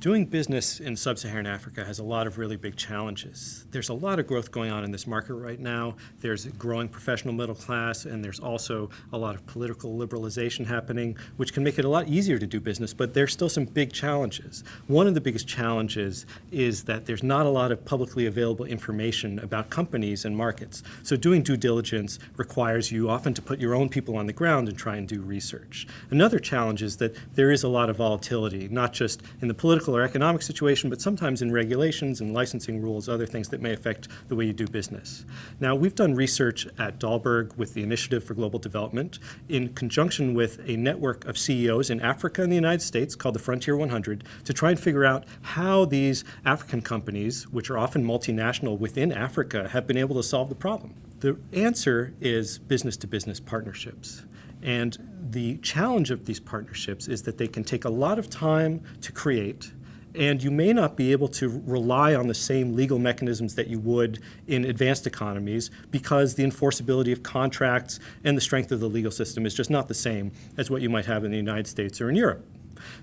Doing business in Sub-Saharan Africa has a lot of really big challenges. There's a lot of growth going on in this market right now. There's a growing professional middle class, and there's also a lot of political liberalization happening, which can make it a lot easier to do business, but there's still some big challenges. One of the biggest challenges is that there's not a lot of publicly available information about companies and markets. So doing due diligence requires you often to put your own people on the ground and try and do research. Another challenge is that there is a lot of volatility, not just in the political or economic situation, but sometimes in regulations and licensing rules, other things that may affect the way you do business. Now, we've done research at Dalberg with the Initiative for Global Development in conjunction with a network of CEOs in Africa and the United States called the Frontier 100 to try and figure out how these African companies, which are often multinational within Africa, have been able to solve the problem. The answer is business-to-business partnerships. And the challenge of these partnerships is that they can take a lot of time to create, and you may not be able to rely on the same legal mechanisms that you would in advanced economies because the enforceability of contracts and the strength of the legal system is just not the same as what you might have in the United States or in Europe.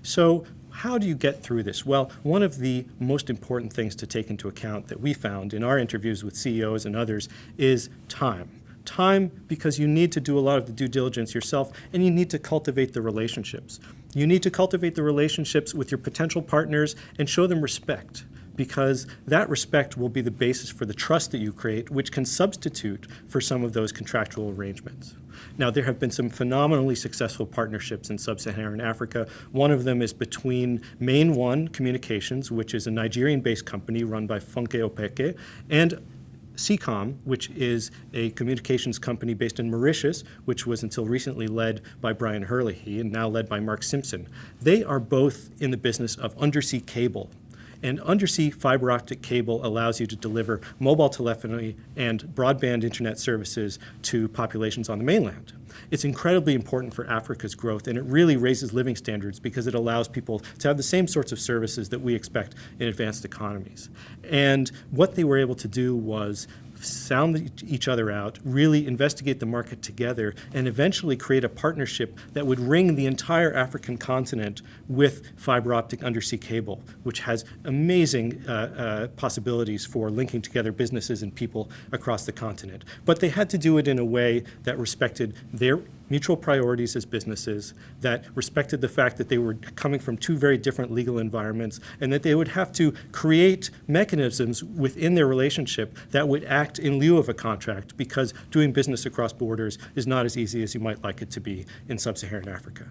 So how do you get through this? Well, one of the most important things to take into account that we found in our interviews with CEOs and others is time. Time, because you need to do a lot of the due diligence yourself, and you need to cultivate the relationships. You need to cultivate the relationships with your potential partners and show them respect, because that respect will be the basis for the trust that you create, which can substitute for some of those contractual arrangements. Now, there have been some phenomenally successful partnerships in Sub-Saharan Africa. One of them is between Main One Communications, which is a Nigerian-based company run by Funke Opeke, and CCOM, which is a communications company based in Mauritius, which was until recently led by Brian Herlihy and now led by Mark Simpson. They are both in the business of undersea cable. And undersea fiber optic cable allows you to deliver mobile telephony and broadband internet services to populations on the mainland. It's incredibly important for Africa's growth, and it really raises living standards because it allows people to have the same sorts of services that we expect in advanced economies. And what they were able to do was sound each other out, really investigate the market together, and eventually create a partnership that would ring the entire African continent with fiber optic undersea cable, which has amazing possibilities for linking together businesses and people across the continent. But they had to do it in a way that respected their mutual priorities as businesses, that respected the fact that they were coming from two very different legal environments, and that they would have to create mechanisms within their relationship that would act in lieu of a contract, because doing business across borders is not as easy as you might like it to be in Sub-Saharan Africa.